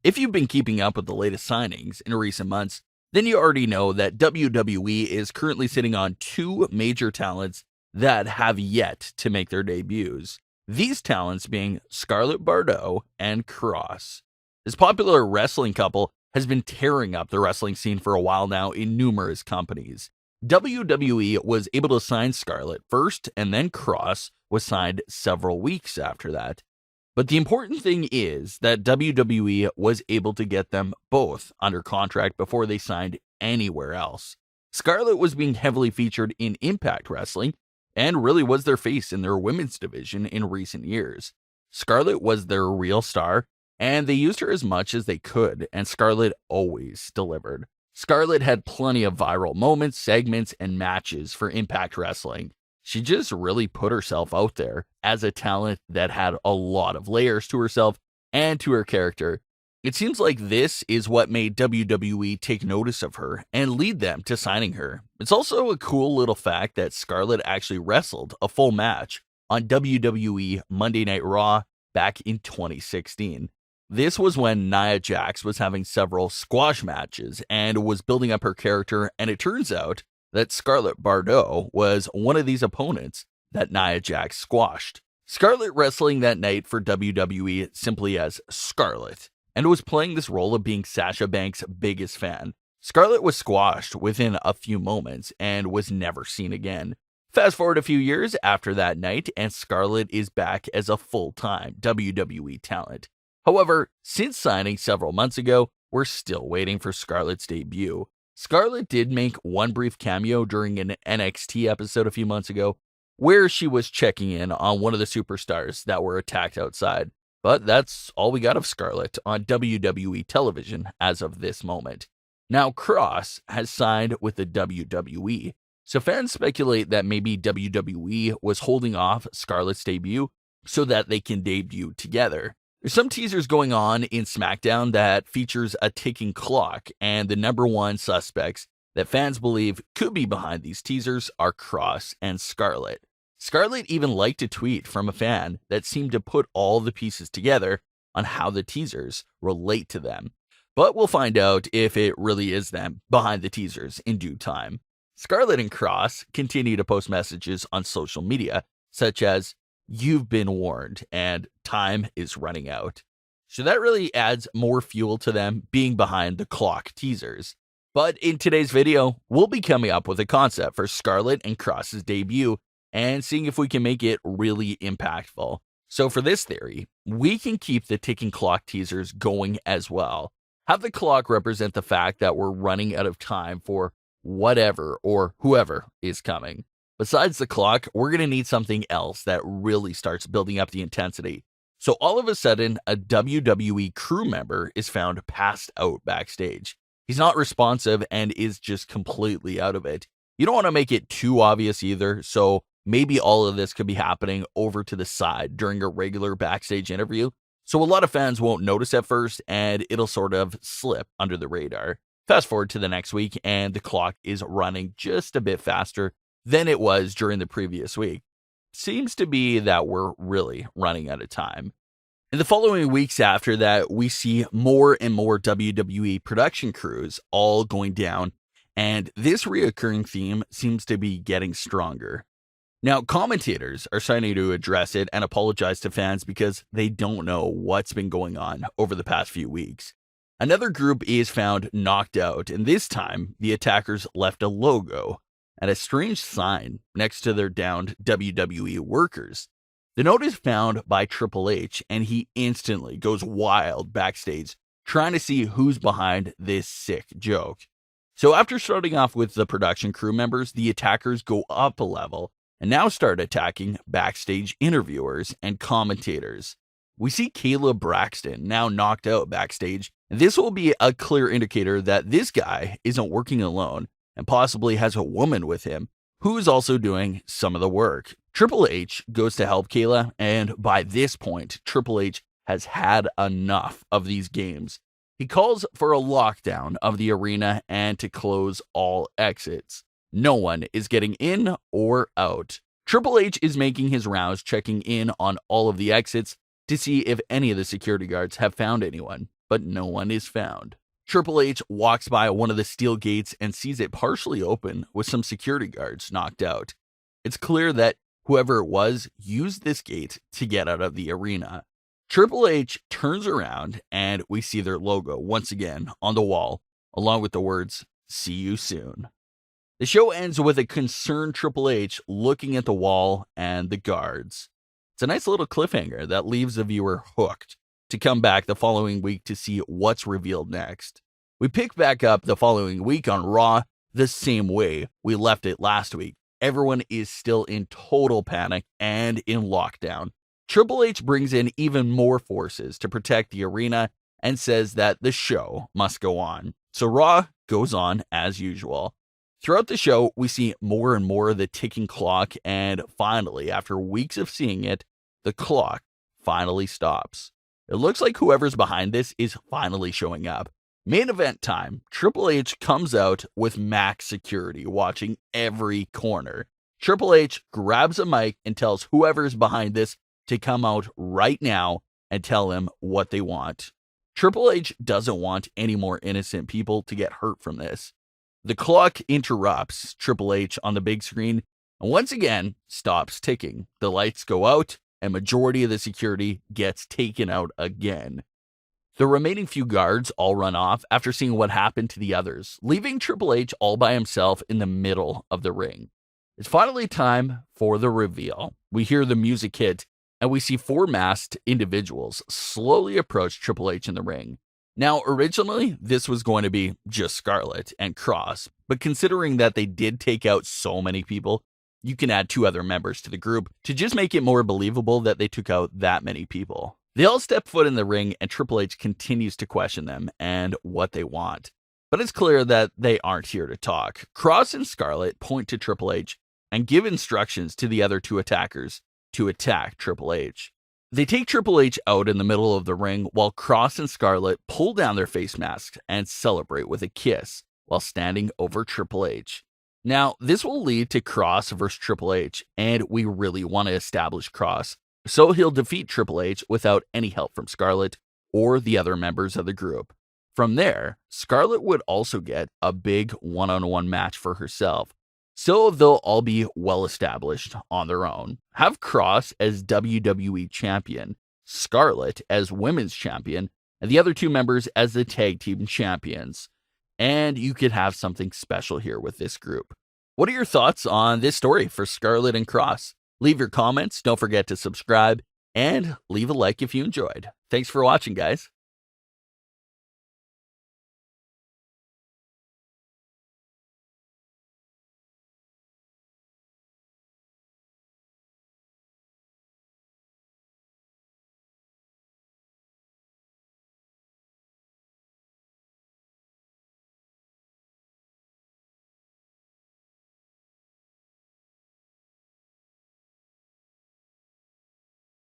If you've been keeping up with the latest signings in recent months, then you already know that WWE is currently sitting on two major talents that have yet to make their debuts. These talents being Scarlett Bordeaux and Cross. This popular wrestling couple has been tearing up the wrestling scene for a while now in numerous companies. WWE was able to sign Scarlett first, and then Cross was signed several weeks after that. But the important thing is that WWE was able to get them both under contract before they signed anywhere else. Scarlett was being heavily featured in Impact Wrestling and really was their face in their women's division in recent years. Scarlett was their real star, and they used her as much as they could, and Scarlett always delivered. Scarlett had plenty of viral moments, segments, and matches for Impact Wrestling. She just really put herself out there as a talent that had a lot of layers to herself and to her character. It seems like this is what made WWE take notice of her and lead them to signing her. It's also a cool little fact that Scarlett actually wrestled a full match on WWE Monday Night Raw back in 2016. This was when Nia Jax was having several squash matches and was building up her character, and it turns out that Scarlett Bordeaux was one of these opponents that Nia Jax squashed. Scarlett wrestling that night for WWE simply as Scarlett, and was playing this role of being Sasha Banks' biggest fan. Scarlett was squashed within a few moments and was never seen again. Fast forward a few years after that night, and Scarlett is back as a full-time WWE talent. However, since signing several months ago, we're still waiting for Scarlett's debut. Scarlett did make one brief cameo during an NXT episode a few months ago, where she was checking in on one of the superstars that were attacked outside. But that's all we got of Scarlett on WWE television as of this moment. Now, Cross has signed with the WWE, so fans speculate that maybe WWE was holding off Scarlett's debut so that they can debut together. There's some teasers going on in SmackDown that features a ticking clock, and the number one suspects that fans believe could be behind these teasers are Cross and Scarlett. Scarlett even liked a tweet from a fan that seemed to put all the pieces together on how the teasers relate to them. But we'll find out if it really is them behind the teasers in due time. Scarlett and Cross continue to post messages on social media, such as, "You've been warned," and "Time is running out." So that really adds more fuel to them being behind the clock teasers. But in today's video, we'll be coming up with a concept for Scarlett and Cross's debut and seeing if we can make it really impactful. So for this theory, we can keep the ticking clock teasers going as well. Have the clock represent the fact that we're running out of time for whatever or whoever is coming. Besides the clock, we're going to need something else that really starts building up the intensity. So all of a sudden, a WWE crew member is found passed out backstage. He's not responsive and is just completely out of it. You don't want to make it too obvious either, so maybe all of this could be happening over to the side during a regular backstage interview. So a lot of fans won't notice at first, and it'll sort of slip under the radar. Fast forward to the next week, and the clock is running just a bit faster than it was during the previous week. Seems to be that we're really running out of time. In the following weeks after that, we see more and more WWE production crews all going down, and this reoccurring theme seems to be getting stronger. Now, commentators are starting to address it and apologize to fans because they don't know what's been going on over the past few weeks. Another group is found knocked out, and this time, the attackers left a logo and a strange sign next to their downed WWE workers. The note is found by Triple H, and he instantly goes wild backstage, trying to see who's behind this sick joke. So after starting off with the production crew members, the attackers go up a level and now start attacking backstage interviewers and commentators. We see Kayla Braxton now knocked out backstage, and this will be a clear indicator that this guy isn't working alone and possibly has a woman with him who is also doing some of the work. Triple H goes to help Kayla, and by this point, Triple H has had enough of these games. He calls for a lockdown of the arena and to close all exits. No one is getting in or out. Triple H is making his rounds, checking in on all of the exits to see if any of the security guards have found anyone. but no one is found. Triple H walks by one of the steel gates and sees it partially open with some security guards knocked out. It's clear that whoever it was used this gate to get out of the arena. Triple H turns around and we see their logo once again on the wall, along with the words, "See you soon." The show ends with a concerned Triple H looking at the wall and the guards. It's a nice little cliffhanger that leaves the viewer hooked to come back the following week to see what's revealed next. We pick back up the following week on Raw the same way we left it last week. Everyone is still in total panic and in lockdown. Triple H brings in even more forces to protect the arena and says that the show must go on. So Raw goes on as usual. Throughout the show, we see more and more of the ticking clock, and finally, after weeks of seeing it, the clock finally stops. It looks like whoever's behind this is finally showing up. Main event time. Triple H comes out with max security watching every corner. Triple H grabs a mic and tells whoever's behind this to come out right now and tell him what they want. Triple H doesn't want any more innocent people to get hurt from this. The clock interrupts Triple H on the big screen and once again stops ticking. The lights go out and majority of the security gets taken out again. The remaining few guards all run off after seeing what happened to the others, leaving Triple H all by himself in the middle of the ring. It's finally time for the reveal. We hear the music hit, and we see 4 masked individuals slowly approach Triple H in the ring. Now, originally, this was going to be just Scarlett and Cross, but considering that they did take out so many people, you can add 2 other members to the group to just make it more believable that they took out that many people. They all step foot in the ring and Triple H continues to question them and what they want. But it's clear that they aren't here to talk. Cross and Scarlett point to Triple H and give instructions to the other 2 attackers to attack Triple H. They take Triple H out in the middle of the ring while Cross and Scarlett pull down their face masks and celebrate with a kiss while standing over Triple H. Now, this will lead to Cross versus Triple H, and we really want to establish Cross, so he'll defeat Triple H without any help from Scarlett or the other members of the group. From there, Scarlett would also get a big one-on-one match for herself, so they'll all be well established on their own. Have Cross as WWE champion, Scarlett as women's champion, and the other 2 members as the tag team champions. And you could have something special here with this group. What are your thoughts on this story for Scarlett and Cross? Leave your comments, don't forget to subscribe, and leave a like if you enjoyed. Thanks for watching, guys.